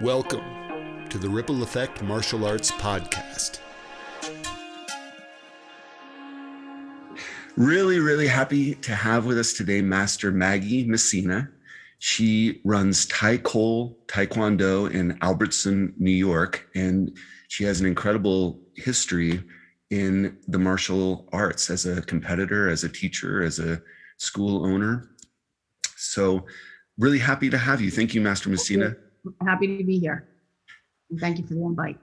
Welcome to the Ripple Effect Martial Arts Podcast. Really happy to have with us today Master Maggie Messina. She runs TaeCole Taekwondo in Albertson, New York, and she has an incredible history in the martial arts as a competitor, as a teacher, as a school owner. So really happy to have you. Thank you, Master Messina. Happy to be here. Thank you for the invite.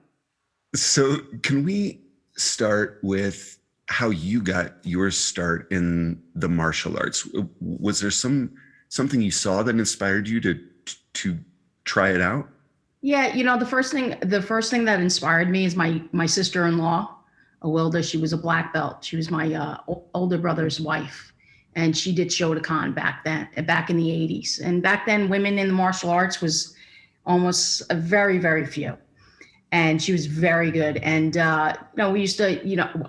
So can we start with how you got your start in the martial arts? Was there something you saw that inspired you to try it out? Yeah, the first thing that inspired me is my sister-in-law, Awilda. She was a black belt. She was my older brother's wife, and she did Shotokan back in the 80s. And back then, women in the martial arts was almost a very few. And she was very good. And, we used to,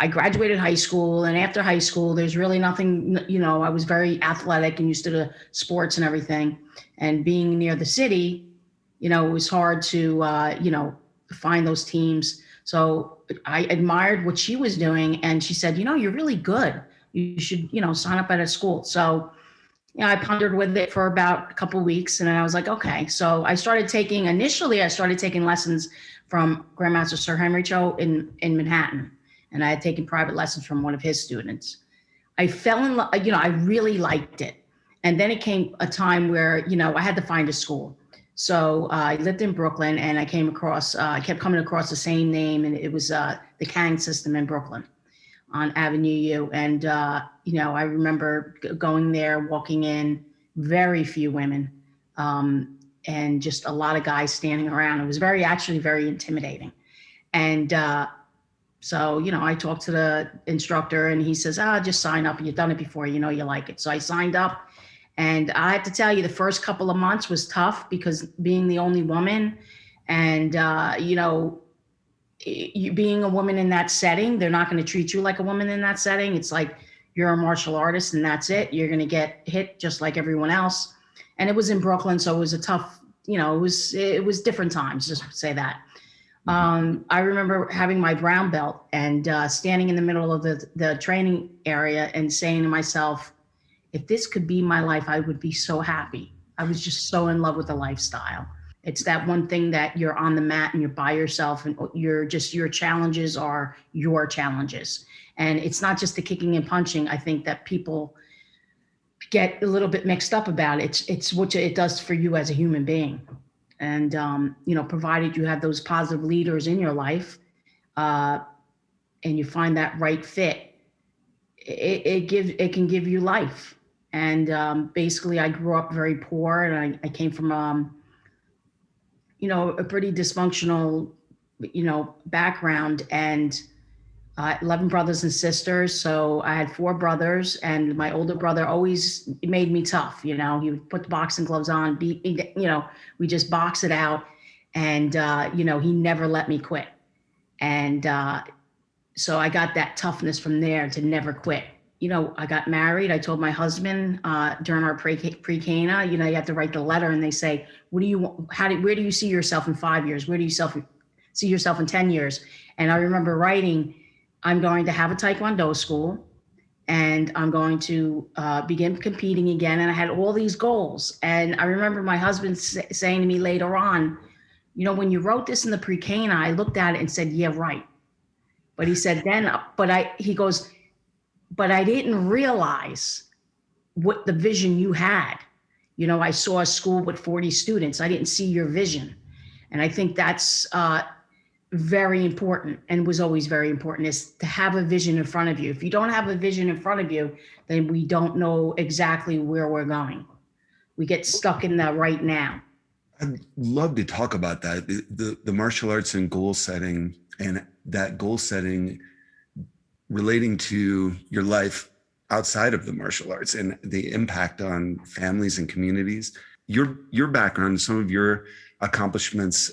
I graduated high school, and after high school, there's really nothing, I was very athletic and used to the sports and everything. And being near the city, it was hard to, find those teams. So I admired what she was doing. And she said, you're really good. You should, sign up at a school. So I pondered with it for about a couple of weeks, and then I was like, okay. So I started taking lessons from Grandmaster Sir Henry Cho in Manhattan, and I had taken private lessons from one of his students. I fell in love, I really liked it. And then it came a time where, I had to find a school. So I lived in Brooklyn, and I kept coming across the same name, and it was the Kang system in Brooklyn on Avenue U. And, I remember going there, walking in, very few women, and just a lot of guys standing around. It was actually very intimidating. And so, I talked to the instructor, and he says, just sign up. You've done it before, you like it. So I signed up, and I have to tell you, the first couple of months was tough because being the only woman and, you being a woman in that setting, they're not going to treat you like a woman in that setting. It's like you're a martial artist and that's it. You're going to get hit just like everyone else. And it was in Brooklyn, so it was a tough, it was different times, just to say that. I remember having my brown belt and standing in the middle of the training area and saying to myself, if this could be my life, I would be so happy. I was just so in love with the lifestyle. It's that one thing that you're on the mat and you're by yourself, and your challenges are your challenges. And it's not just the kicking and punching. I think that people get a little bit mixed up about it. It's what it does for you as a human being. And, provided you have those positive leaders in your life, and you find that right fit, it can give you life. And basically I grew up very poor, and I came from, a pretty dysfunctional, background, and 11 brothers and sisters. So I had 4 brothers, and my older brother always made me tough. He would put the boxing gloves on, we just box it out. And, he never let me quit. And so I got that toughness from there to never quit. I got married. I told my husband during our pre-Cana, you have to write the letter, and they say, where do you see yourself in 5 years? Where do you see yourself in 10 years? And I remember writing, I'm going to have a Taekwondo school, and I'm going to begin competing again. And I had all these goals. And I remember my husband saying to me later on, when you wrote this in the pre-Cana, I looked at it and said, yeah, right. But he said, he goes, but I didn't realize what the vision you had. I saw a school with 40 students. I didn't see your vision. And I think that's very important, and was always very important, is to have a vision in front of you. If you don't have a vision in front of you, then we don't know exactly where we're going. We get stuck in the right now. I'd love to talk about that, the martial arts and goal setting, and that goal setting relating to your life outside of the martial arts and the impact on families and communities. Your background, some of your accomplishments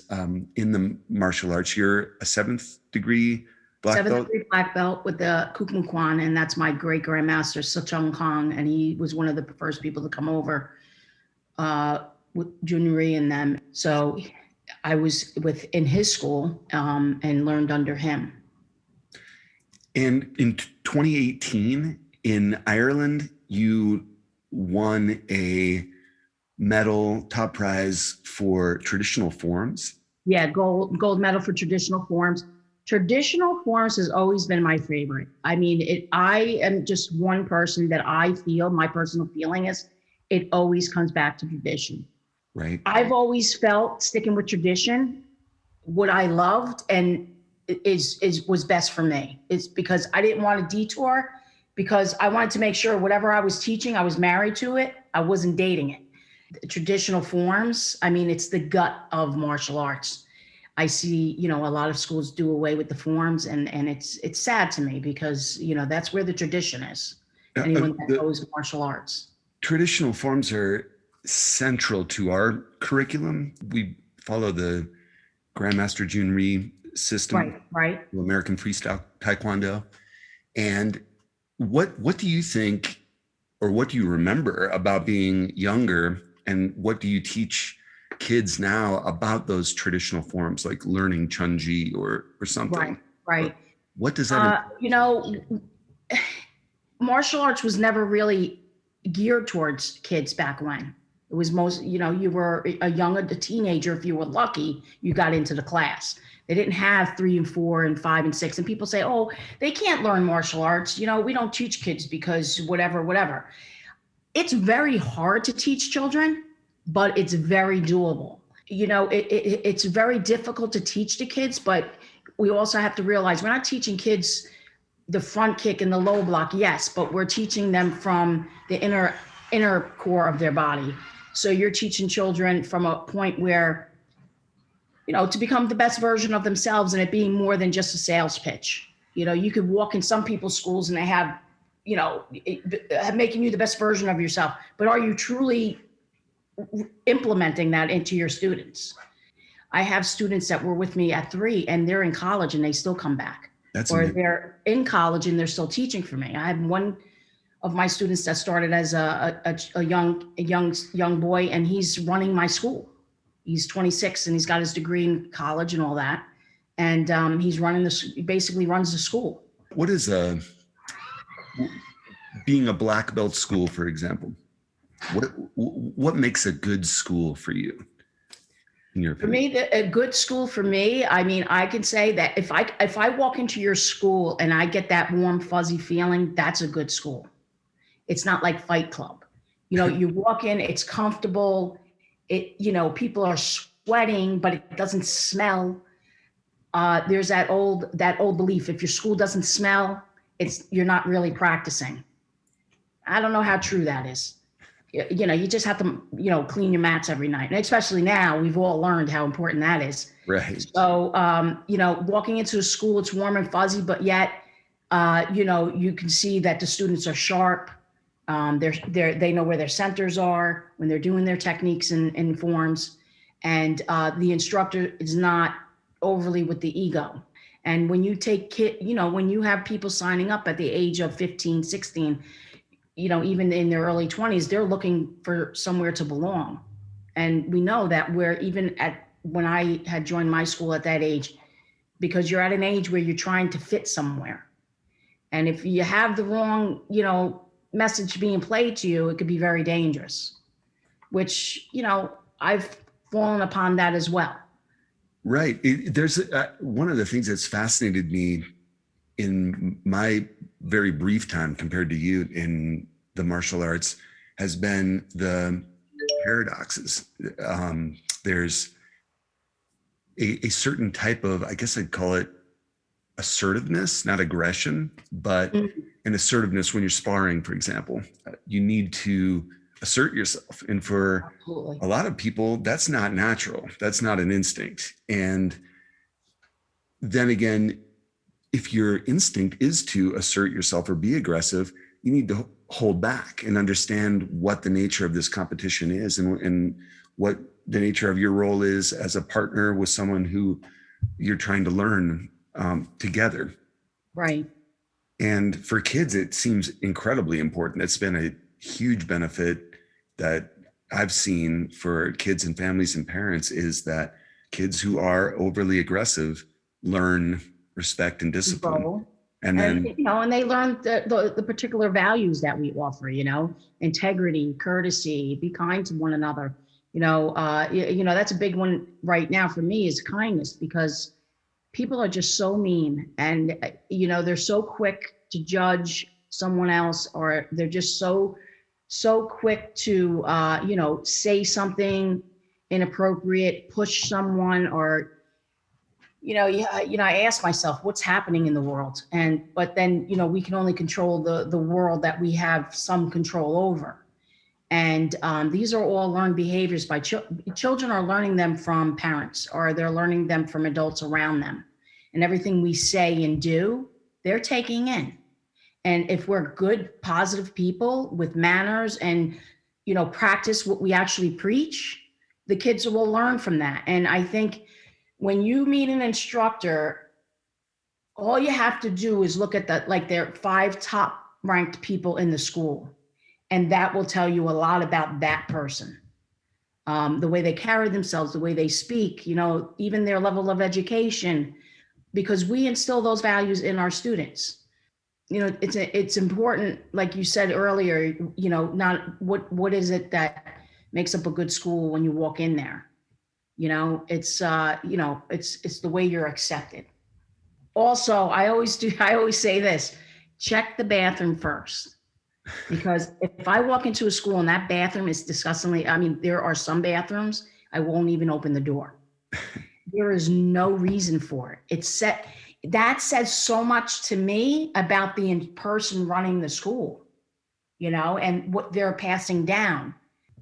in the martial arts. You're a 7th degree black belt? 7th degree black belt with the Kukmun Kwan, and that's my great grandmaster, Suchung Kong, and he was one of the first people to come over with Junri and them. So I was in his school and learned under him. And in 2018 in Ireland, you won a medal, top prize for traditional forms. Yeah, gold medal for traditional forms. Traditional forms has always been my favorite. I mean, I am just one person that I feel, my personal feeling is it always comes back to tradition. Right. I've always felt sticking with tradition, what I loved and is was best for me. It's because I didn't want to detour, because I wanted to make sure whatever I was teaching, I was married to it. I wasn't dating it. Traditional forms, I mean, it's the gut of martial arts. I see, a lot of schools do away with the forms, and it's sad to me because, that's where the tradition is. Anyone that The knows martial arts. traditional forms are central to our curriculum. We follow the Grandmaster Jun Rhee system, Right, right. American Freestyle Taekwondo. And what do you think, or what do you remember about being younger, and what do you teach kids now about those traditional forms, like learning Chunji or something? Right, right. What does that? Martial arts was never really geared towards kids back when. It was most, you were a teenager. If you were lucky, you got into the class. They didn't have 3 and 4 and 5 and 6. And people say, oh, they can't learn martial arts. We don't teach kids because whatever. It's very hard to teach children, but it's very doable. It's very difficult to teach the kids, but we also have to realize we're not teaching kids the front kick and the low block, yes, but we're teaching them from the inner core of their body. So you're teaching children from a point where, to become the best version of themselves, and it being more than just a sales pitch. You could walk in some people's schools and they have, making you the best version of yourself, but are you truly implementing that into your students? I have students that were with me at 3 and they're in college and they still come back. That's or amazing. They're in college and they're still teaching for me. I have one of my students that started as a young boy, and he's running my school. He's 26 and he's got his degree in college and all that, and he's basically runs the school. What is being a black belt school, for example? What makes a good school for you? For me, a good school for me, I mean, I can say that if I walk into your school and I get that warm, fuzzy feeling, that's a good school. It's not like Fight Club. You walk in, it's comfortable. People are sweating, but it doesn't smell. There's that old belief: if your school doesn't smell, you're not really practicing. I don't know how true that is. You just have to, clean your mats every night. And especially now, we've all learned how important that is. Right. So, walking into a school, it's warm and fuzzy, but yet, you can see that the students are sharp. They know where their centers are when they're doing their techniques and forms. And the instructor is not overly with the ego. And when you when you have people signing up at the age of 15, 16, even in their early 20s, they're looking for somewhere to belong. And we know that when I had joined my school at that age, because you're at an age where you're trying to fit somewhere. And if you have the wrong, message being played to you, it could be very dangerous, which, I've fallen upon that as well. Right. There's one of the things that's fascinated me in my very brief time compared to you in the martial arts has been the paradoxes. There's a certain type of, I guess I'd call it assertiveness, not aggression, but an assertiveness when you're sparring, for example. You need to assert yourself. And for Absolutely. a lot of people, that's not natural. That's not an instinct. And then again, if your instinct is to assert yourself or be aggressive, you need to hold back and understand what the nature of this competition is, and what the nature of your role is as a partner with someone who you're trying to learn together. Right. And for kids, it seems incredibly important. It's been a huge benefit that I've seen for kids and families and parents, is that kids who are overly aggressive learn respect and discipline. Control. And And then and they learn the particular values that we offer, integrity, courtesy, be kind to one another. That's a big one right now for me, is kindness, because people are just so mean, and they're so quick to judge someone else, or they're just so quick to say something inappropriate, push someone, or I ask myself, what's happening in the world? But then, we can only control the world that we have some control over. And these are all learned behaviors by children are learning them from parents, or they're learning them from adults around them. And everything we say and do, they're taking in. And if we're good, positive people with manners and, practice what we actually preach, the kids will learn from that. And I think when you meet an instructor, all you have to do is look at their 5 top ranked people in the school. And that will tell you a lot about that person. The way they carry themselves, the way they speak, even their level of education, because we instill those values in our students. It's important, like you said earlier, not what is it that makes up a good school when you walk in there. It's it's the way you're accepted. Also, I always say this: check the bathroom first. Because if I walk into a school and that bathroom is disgustingly, there are some bathrooms I won't even open the door. There is no reason for it. That says so much to me about the person running the school, and what they're passing down.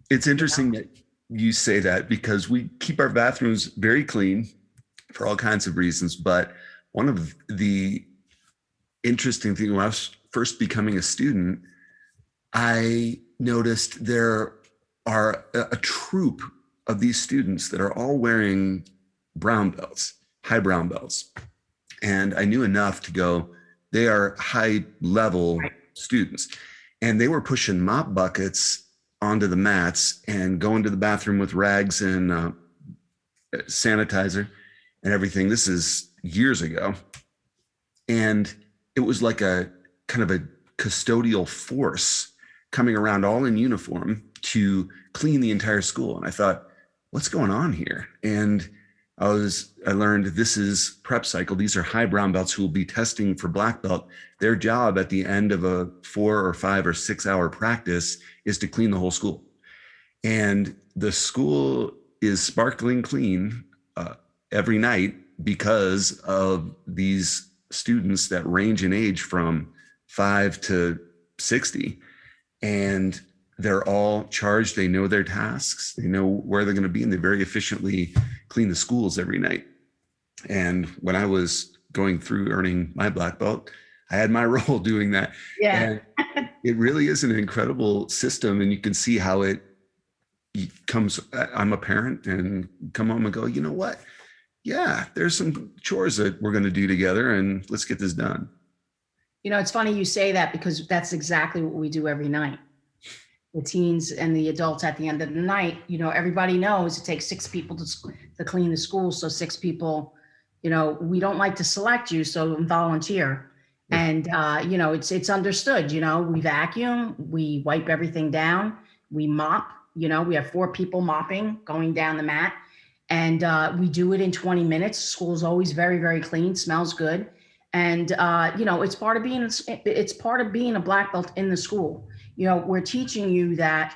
it's interesting that you say that, because we keep our bathrooms very clean for all kinds of reasons. But one of the interesting things, when I was first becoming a student, I noticed there are a troop of these students that are all wearing brown belts, high brown belts. And I knew enough to go, they are high level students. And they were pushing mop buckets onto the mats and going to the bathroom with rags and sanitizer and everything. This is years ago. And it was like a kind of a custodial force coming around all in uniform to clean the entire school. And I thought, what's going on here? And I learned this is prep cycle. These are high brown belts who will be testing for black belt. Their job at the end of a 4 or 5 or 6 hour practice is to clean the whole school. And the school is sparkling clean every night because of these students that range in age from 5 to 60. And they're all charged. They know their tasks. They know where they're going to be, and they very efficiently clean the schools every night. And when I was going through earning my black belt, I had my role doing that. Yeah. And it really is an incredible system. And you can see how it comes. I'm a parent and come home and go, you know what? Yeah, there's some chores that we're going to do together, and let's get this done. It's funny you say that, because that's exactly what we do every night. The teens and the adults at the end of the night, everybody knows it takes 6 people to clean the school. So 6 people, we don't like to select you, so volunteer. And, it's understood, we vacuum, we wipe everything down, we mop, we have 4 people mopping, going down the mat. And we do it in 20 minutes. School's always very, very clean, smells good. And, it's part of being a black belt in the school. We're teaching you that,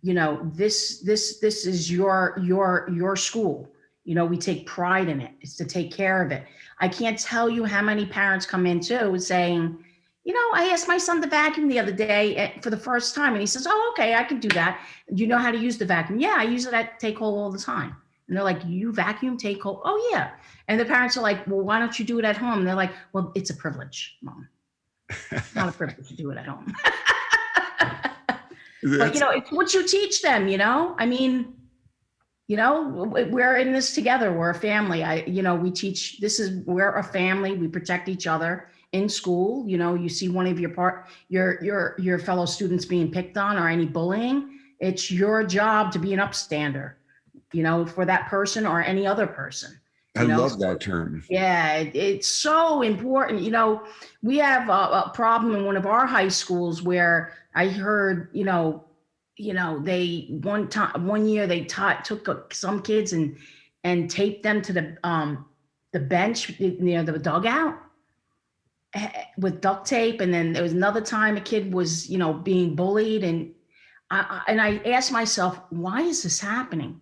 this is your school. We take pride in it. It's to take care of it. I can't tell you how many parents come in too saying, I asked my son to vacuum the other day for the first time. And he says, oh, okay, I can do that. Do you know how to use the vacuum? Yeah, I use it at TaeCole all the time. And they're like, you vacuum TaeCole? Oh, yeah. And the parents are like, well, why don't you do it at home? And they're like, well, it's a privilege, Mom. It's not a privilege to do it at home. But, it's what you teach them, we're in this together. We're a family. We teach, we're a family. We protect each other in school. You see one of your fellow students being picked on or any bullying, it's your job to be an upstander. for that person or any other person, I love So, that term. yeah, it's so important. We have a problem in one of our high schools where I heard, they one year they took some kids and taped them to the bench, the dugout with duct tape. And then there was another time a kid was, being bullied. And I asked myself, why is this happening?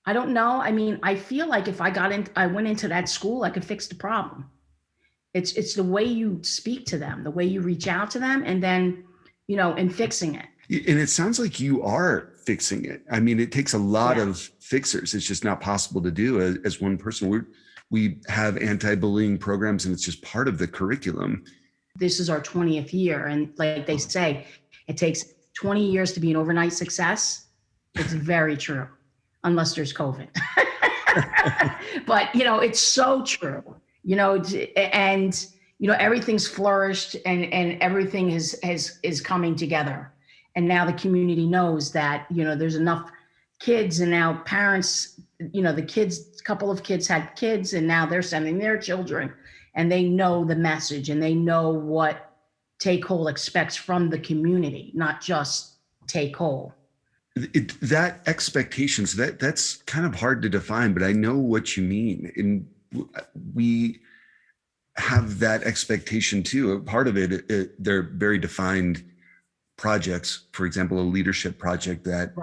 I don't know. I mean, I feel like if I went into that school, I could fix the problem. It's the way you speak to them, the way you reach out to them, and then, and fixing it. And it sounds like you are fixing it. I mean, it takes a lot of fixers. It's just not possible to do as one person. We have anti-bullying programs, and it's just part of the curriculum. This is our 20th year. And like they say, it takes 20 years to be an overnight success. It's very true, unless there's COVID. But, it's so true, and, everything's flourished and everything is coming together. And now the community knows that, there's enough kids, and now parents, a couple of kids had kids, and now they're sending their children, and they know the message, and they know what TaeCole expects from the community, not just TaeCole. That expectations, that's kind of hard to define, but I know what you mean. And we have that expectation too. Part of it, they're very defined projects. For example, a leadership project that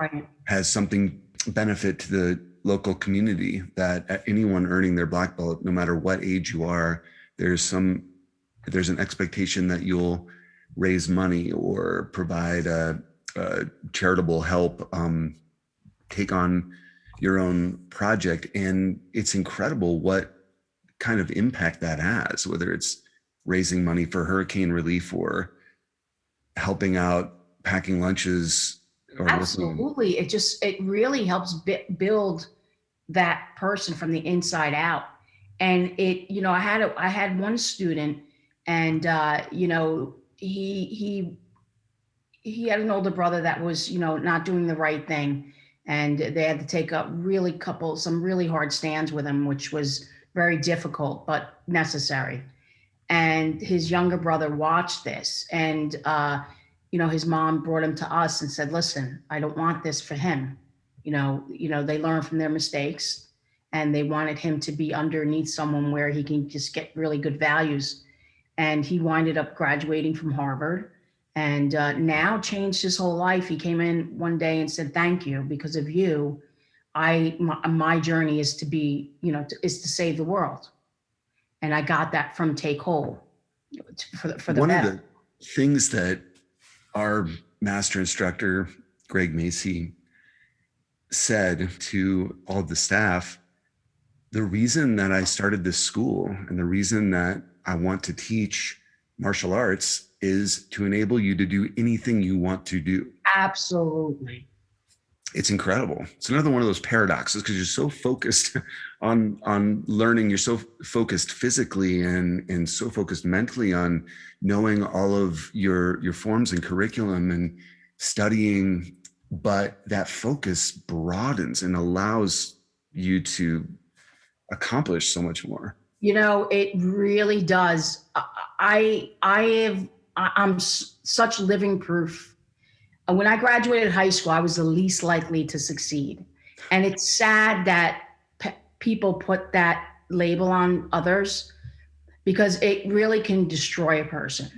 has something benefit to the local community, that anyone earning their black belt, no matter what age you are, there's an expectation that you'll raise money or provide charitable help, take on your own project. And it's incredible what kind of impact that has, whether it's raising money for hurricane relief or helping out packing lunches. Absolutely. It really helps build that person from the inside out. And I had one student, and he had an older brother that was, not doing the right thing. And they had to take some really hard stands with him, which was very difficult, but necessary. And his younger brother watched this, and, his mom brought him to us and said, listen, I don't want this for him. They learn from their mistakes, and they wanted him to be underneath someone where he can just get really good values. And he winded up graduating from Harvard, and now changed his whole life. He came in one day and said, thank you, because of you, my journey is to be, is to save the world. And I got that from TaeCole for the one better. of the things that our master instructor, Greg Macy, said to all the staff, the reason that I started this school and the reason that I want to teach martial arts is to enable you to do anything you want to do. Absolutely. It's incredible. It's another one of those paradoxes, because you're so focused on learning, you're so focused physically and so focused mentally on knowing all of your forms and curriculum and studying, but that focus broadens and allows you to accomplish so much more. It really does. I'm such living proof. When I graduated high school, I was the least likely to succeed. And it's sad that people put that label on others, because it really can destroy a person.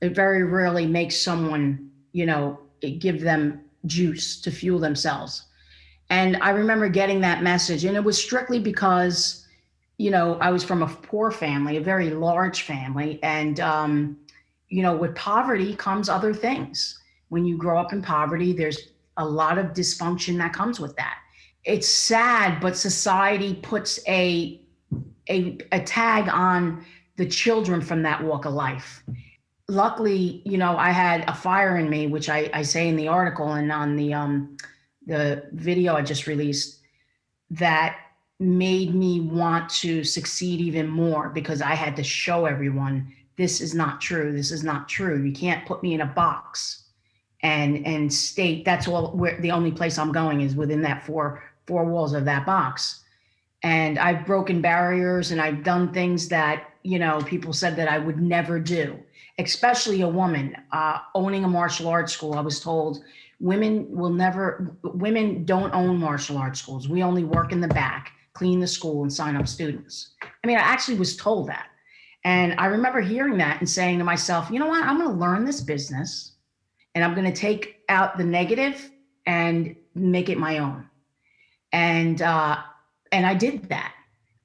It very rarely makes someone, give them juice to fuel themselves. And I remember getting that message, and it was strictly because, I was from a poor family, a very large family. And, with poverty comes other things. When you grow up in poverty, there's a lot of dysfunction that comes with that. It's sad, but society puts a tag on the children from that walk of life. Luckily, I had a fire in me, which I say in the article and on the video I just released, that made me want to succeed even more, because I had to show everyone, this is not true. This is not true. You can't put me in a box and state that's all, where the only place I'm going is within that four four walls of that box. And I've broken barriers and I've done things that, people said that I would never do, especially a woman owning a martial arts school. I was told women don't own martial arts schools. We only work in the back, clean the school, and sign up students. I mean, I actually was told that. And I remember hearing that and saying to myself, you know what? I'm going to learn this business and I'm going to take out the negative and make it my own. And I did that.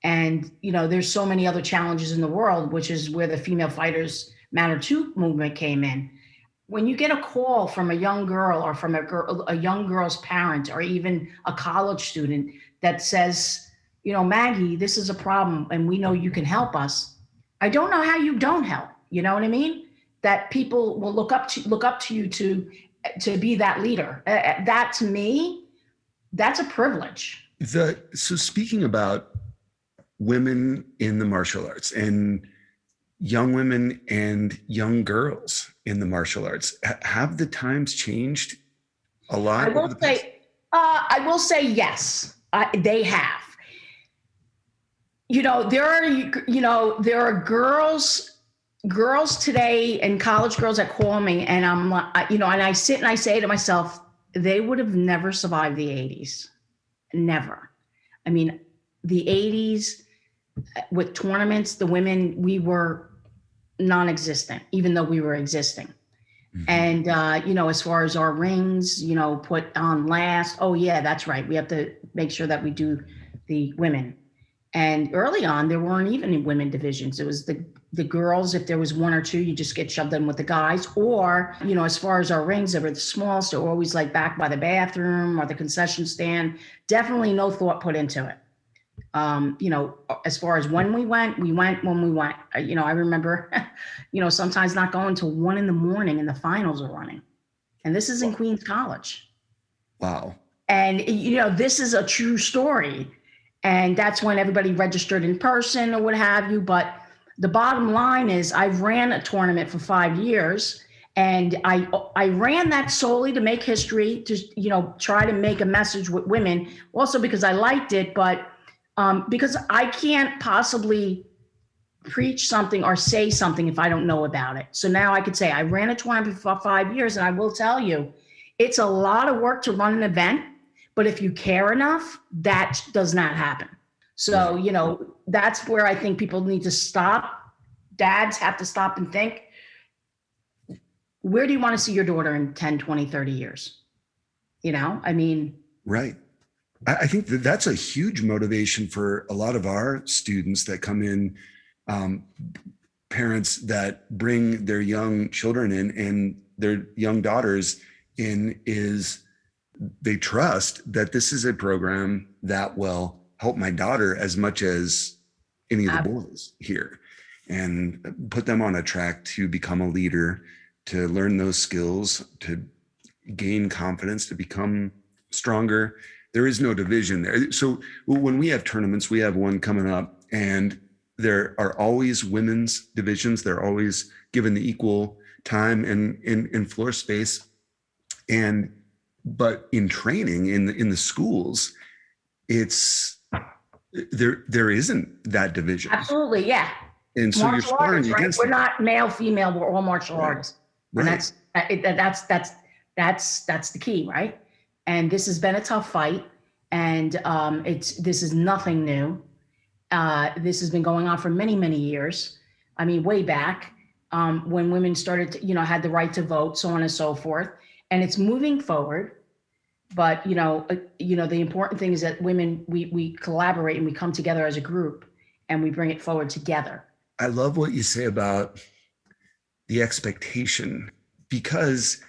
And there's so many other challenges in the world, which is where the female fighters matter too movement came in. When you get a call from a young girl or from a young girl's parent or even a college student that says, Maggie, this is a problem and we know you can help us. I don't know how you don't help. You know what I mean? That people will look up to you to be that leader. That to me, that's a privilege. So speaking about women in the martial arts and young women and young girls in the martial arts, have the times changed a lot? I will say yes, they have. There are girls today and college girls that call me, and I'm like, and I sit and I say to myself, they would have never survived the 80s. Never. I mean, the 80s with tournaments, the women, we were non-existent, even though we were existing. Mm-hmm. And, as far as our rings, put on last, oh yeah, that's right. We have to make sure that we do the women. And early on, there weren't even women divisions. It was the girls. If there was one or two, you just get shoved in with the guys. Or, as far as our rings, they were the smallest. They were always like back by the bathroom or the concession stand. Definitely no thought put into it. As far as when we went when we went. I remember, sometimes not going till 1 a.m. and the finals are running. And this is in Queens College. Wow. And, this is a true story. And that's when everybody registered in person or what have you. But the bottom line is I ran a tournament for 5 years, and I ran that solely to make history, to, try to make a message with women, also because I liked it, but because I can't possibly preach something or say something if I don't know about it. So now I could say I ran a tournament for 5 years, and I will tell you, it's a lot of work to run an event. But if you care enough, that does not happen. So, that's where I think people need to stop. Dads have to stop and think, where do you want to see your daughter in 10, 20, 30 years? Right. I think that's a huge motivation for a lot of our students that come in, parents that bring their young children in and their young daughters in, is they trust that this is a program that will help my daughter as much as any of the boys here, and put them on a track to become a leader, to learn those skills, to gain confidence, to become stronger. There is no division there. So when we have tournaments, we have one coming up, and there are always women's divisions. They're always given the equal time and in floor space. But in training in the schools, it's there isn't that division. Absolutely, yeah. And so you're sparring against. We're not male, female. We're all martial artists, and that's the key, right? And this has been a tough fight, and this is nothing new. This has been going on for many, many years. I mean, way back when women started to, had the right to vote, so on and so forth. And it's moving forward, but the important thing is that women, we collaborate and we come together as a group and we bring it forward together. I love what you say about the expectation, because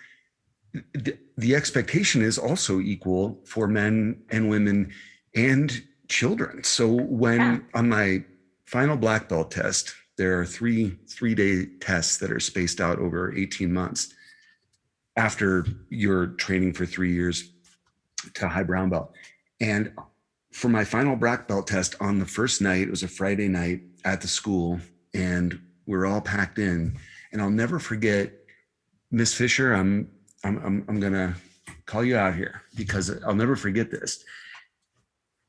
the expectation is also equal for men and women and children. So when on my final black belt test, there are three-day tests that are spaced out over 18 months. After you're training for 3 years to high brown belt. And for my final black belt test on the first night, it was a Friday night at the school, and we're all packed in. And I'll never forget, Miss Fisher, I'm gonna call you out here because I'll never forget this.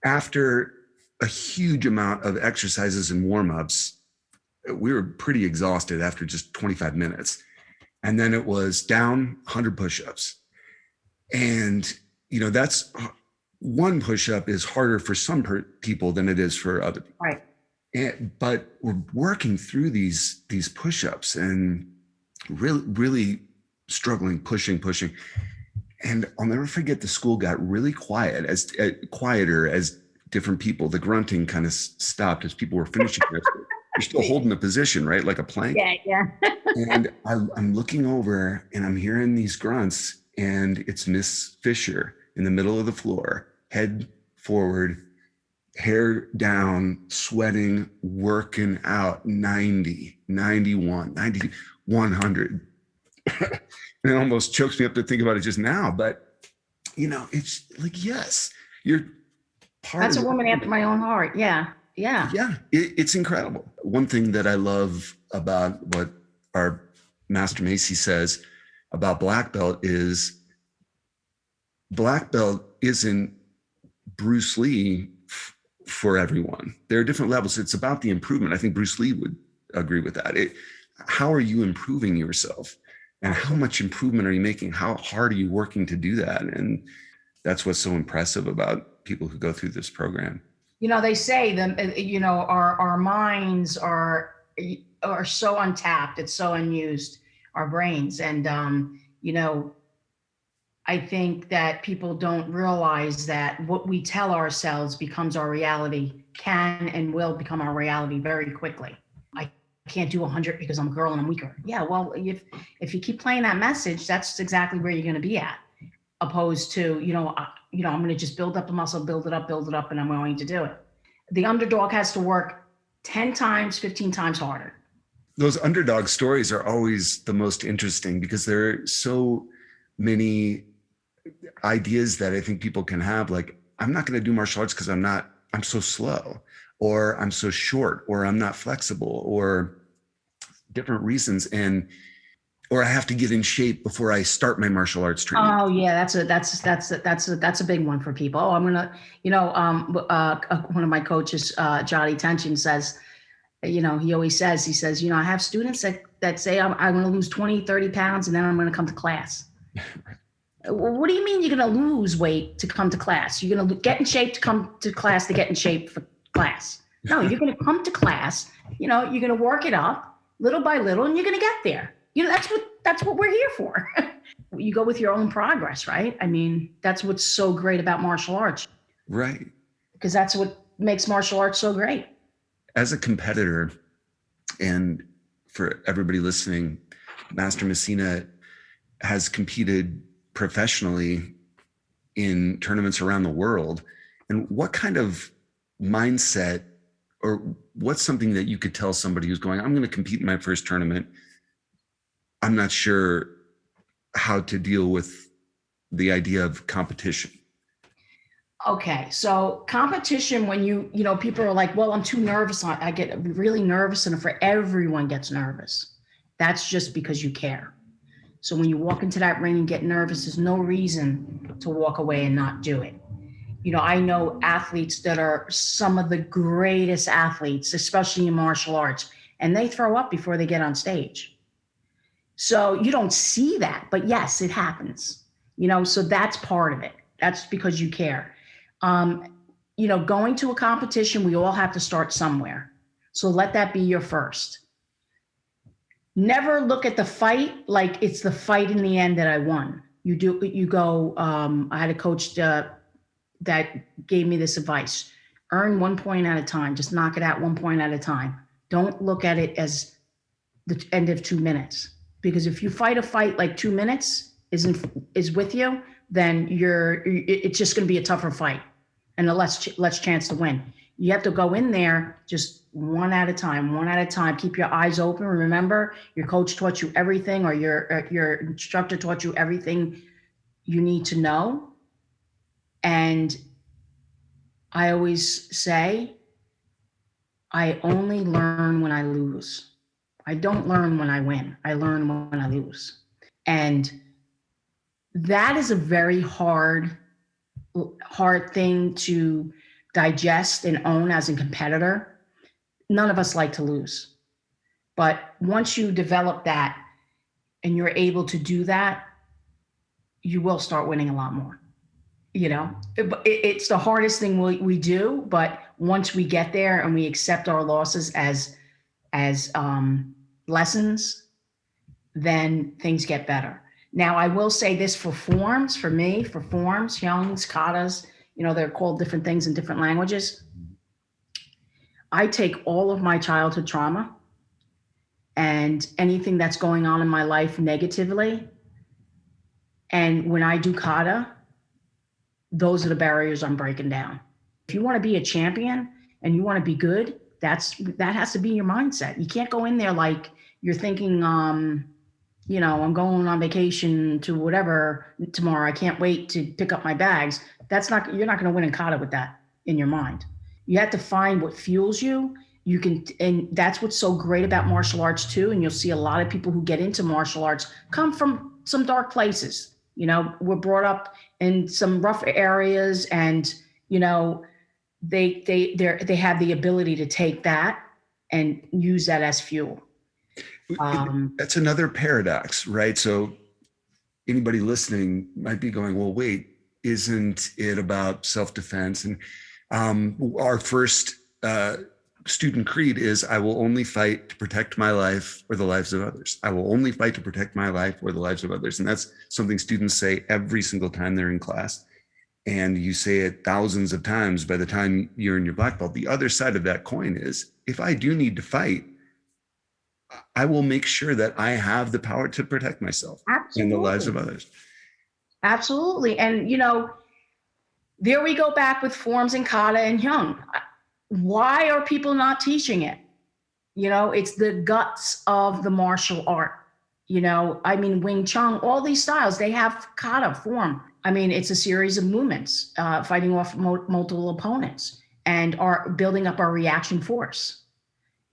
after a huge amount of exercises and warm-ups, we were pretty exhausted after just 25 minutes. And then it was down 100 push-ups. And, that's one push-up is harder for some people than it is for other people. Right. But we're working through these push-ups and really struggling, pushing. And I'll never forget, the school got really quieter as different people, the grunting kind of stopped as people were finishing this. You're still holding the position, right? Like a plank. Yeah. And I'm looking over and I'm hearing these grunts, and it's Miss Fisher in the middle of the floor, head forward, hair down, sweating, working out 90, 91, 90, 100. And it almost chokes me up to think about it just now. But, it's like, yes, you're part That's of a woman after my own heart. Yeah. It's incredible. One thing that I love about what our Master Macy says about black belt is black belt isn't Bruce Lee for everyone. There are different levels. It's about the improvement. I think Bruce Lee would agree with that. How are you improving yourself? And how much improvement are you making? How hard are you working to do that? And that's what's so impressive about people who go through this program. They say that, our minds are so untapped. It's so unused, our brains. And, I think that people don't realize that what we tell ourselves becomes our reality, can and will become our reality very quickly. I can't do 100 because I'm a girl and I'm weaker. Yeah, well, if you keep playing that message, that's exactly where you're going to be at. Opposed to, I'm going to just build up the muscle, build it up, and I'm going to do it. The underdog has to work 10 times, 15 times harder. Those underdog stories are always the most interesting because there are so many ideas that I think people can have. Like, I'm not going to do martial arts because I'm so slow, or I'm so short, or I'm not flexible, or different reasons. Or I have to get in shape before I start my martial arts training. Oh yeah, that's a big one for people. Oh, I'm gonna, one of my coaches, Johnny Tension, says, he always says, I have students that say I'm going to lose 20, 30 pounds and then I'm going to come to class. What do you mean you're going to lose weight to come to class? You're going to get in shape to come to class to get in shape for class? No, you're going to come to class. You're going to work it up little by little, and you're going to get there. That's what we're here for. You go with your own progress, right? I mean, that's what's so great about martial arts. Right. Because that's what makes martial arts so great. As a competitor, and for everybody listening, Master Messina has competed professionally in tournaments around the world. And what kind of mindset, or what's something that you could tell somebody who's going, I'm going to compete in my first tournament, I'm not sure how to deal with the idea of competition? Okay, so competition, when people are like, well, I'm too nervous. I get really nervous, and for everyone gets nervous. That's just because you care. So when you walk into that ring and get nervous, there's no reason to walk away and not do it. I know athletes that are some of the greatest athletes, especially in martial arts, and they throw up before they get on stage. So you don't see that, but yes, it happens. So that's part of it. That's because you care. Going to a competition, we all have to start somewhere. So let that be your first. Never look at the fight like it's the fight in the end that I won. I had a coach that gave me this advice: earn 1 point at a time. Just knock it out 1 point at a time. Don't look at it as the end of 2 minutes, because if you fight a fight like 2 minutes is with you, then it's just going to be a tougher fight and a less chance to win. You have to go in there just one at a time. Keep your eyes open. Remember, your coach taught you everything, or your instructor taught you everything you need to know. And I always say, I only learn when I lose. I don't learn when I win. I learn when I lose. And that is a very hard thing to digest and own as a competitor, none of us like to lose. But once you develop that and you're able to do that, you will start winning a lot more. It's the hardest thing we do, but once we get there and we accept our losses as lessons, then things get better. Now, I will say this for forms, for me, for forms, hyungs, katas, they're called different things in different languages. I take all of my childhood trauma and anything that's going on in my life negatively. And when I do kata, those are the barriers I'm breaking down. If you want to be a champion and you want to be good, that has to be your mindset. You can't go in there like you're thinking, I'm going on vacation to whatever tomorrow. I can't wait to pick up my bags. You're not going to win in kata with that in your mind. You have to find what fuels you. And that's what's so great about martial arts too. And you'll see a lot of people who get into martial arts come from some dark places. We're brought up in some rough areas, and they have the ability to take that and use that as fuel. That's another paradox, right? So anybody listening might be going, well, wait, isn't it about self-defense? And our first student creed is, I will only fight to protect my life or the lives of others. I will only fight to protect my life or the lives of others. And that's something students say every single time they're in class. And you say it thousands of times by the time you're in your black belt. The other side of that coin is, if I do need to fight, I will make sure that I have the power to protect myself. Absolutely. And the lives of others. Absolutely. And, there we go back with forms and kata and hyung. Why are people not teaching it? It's the guts of the martial art. Wing Chun, all these styles, they have kata form. It's a series of movements, fighting off multiple opponents and are building up our reaction force.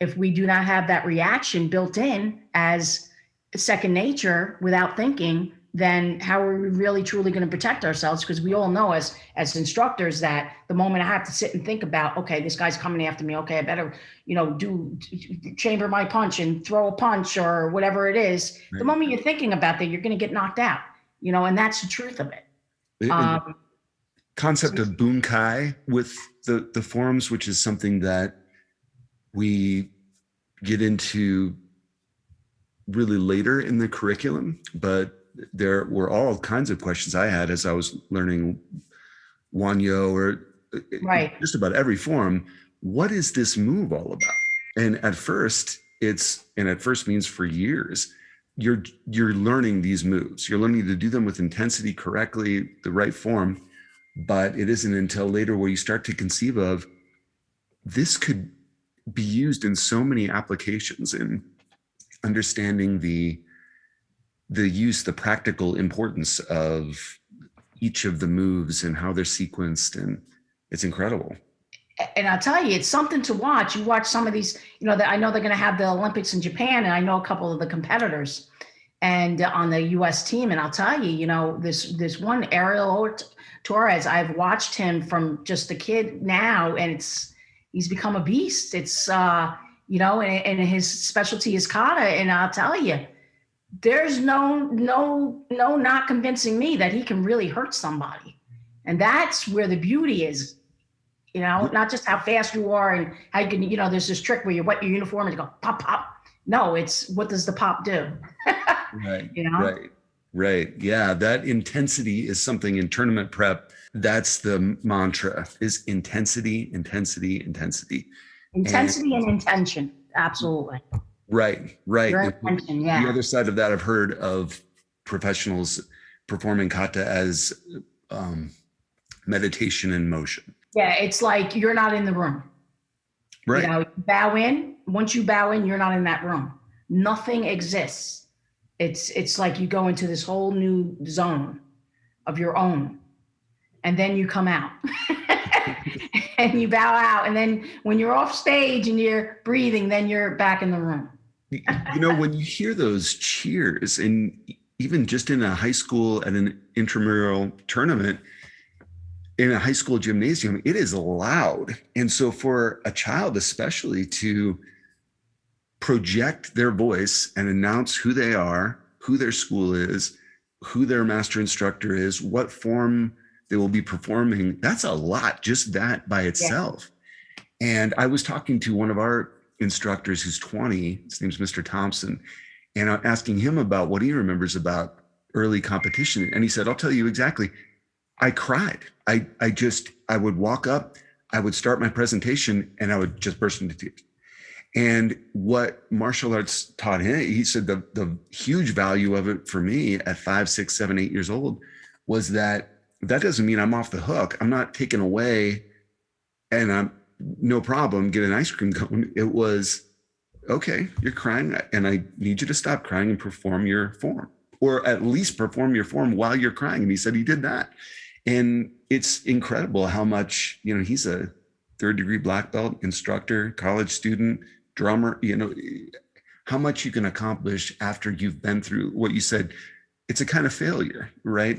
If we do not have that reaction built in as second nature without thinking, then how are we really truly going to protect ourselves? Because we all know as instructors that the moment I have to sit and think about, okay, this guy's coming after me. Okay, I better, do chamber my punch and throw a punch or whatever it is. Right. The moment you're thinking about that, you're going to get knocked out, and that's the truth of it. Concept of bunkai with the forms, which is something that we get into really later in the curriculum, but there were all kinds of questions I had as I was learning Wanyo or just about every form. What is this move all about? And at first means for years, you're learning these moves. You're learning to do them with intensity correctly, the right form. But it isn't until later where you start to conceive of, this could be used in so many applications, and understanding the practical importance of each of the moves and how they're sequenced. And it's incredible. And I'll tell you, it's something to watch. You watch some of these, I know they're going to have the Olympics in Japan, and I know a couple of the competitors and on the US team. And I'll tell you, this one Ariel Torres, I've watched him from just a kid now, and he's become a beast. It's, and his specialty is kata. And I'll tell you, there's no not convincing me that he can really hurt somebody. And that's where the beauty is, not just how fast you are and how you can, there's this trick where you wet your uniform and you go pop, pop. No, it's what does the pop do? Right. Right. Yeah. That intensity is something in tournament prep. That's the mantra, is intensity, intensity, intensity. Intensity and intention. Absolutely. Right. Intention, yeah. The other side of that, I've heard of professionals performing kata as meditation in motion. Yeah. It's like you're not in the room. Right. Bow in. Once you bow in, you're not in that room. Nothing exists. It's like you go into this whole new zone of your own, and then you come out and you bow out. And then when you're off stage and you're breathing, then you're back in the room. When you hear those cheers, and even just in a high school at an intramural tournament, in a high school gymnasium, it is loud. And so for a child, especially, to project their voice and announce who they are, who their school is, who their master instructor is, what form they will be performing, that's a lot, just that by itself. Yeah. And I was talking to one of our instructors who's 20, his name's Mr. Thompson, and I'm asking him about what he remembers about early competition. And he said, I'll tell you exactly. I cried. I would walk up, I would start my presentation, and I would just burst into tears. And what martial arts taught him, he said the huge value of it for me at 5, 6, 7, 8 years old was that doesn't mean I'm off the hook. I'm not taken away and I'm no problem, get an ice cream cone. It was, okay, you're crying and I need you to stop crying and perform your form, or at least perform your form while you're crying. And he said he did that. And it's incredible how much, he's a 3rd-degree black belt instructor, college student, drummer, how much you can accomplish after you've been through what you said. It's a kind of failure, right?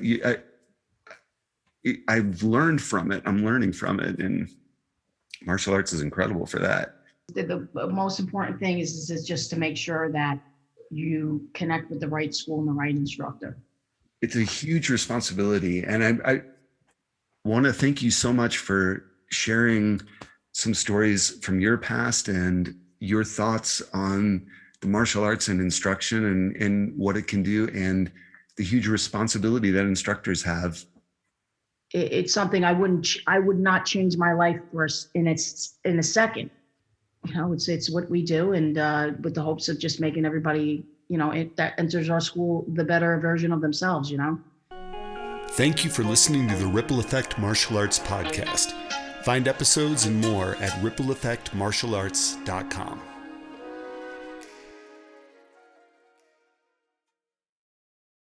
I've learned from it. I'm learning from it. And martial arts is incredible for that. The most important thing is just to make sure that you connect with the right school and the right instructor. It's a huge responsibility. And I want to thank you so much for sharing some stories from your past and your thoughts on the martial arts and instruction and what it can do and the huge responsibility that instructors have. It's something I would not change my life for in a second. It's what we do, and with the hopes of just making everybody, that enters our school the better version of themselves, Thank you for listening to the Ripple Effect Martial Arts Podcast. Find episodes and more at rippleeffectmartialarts.com.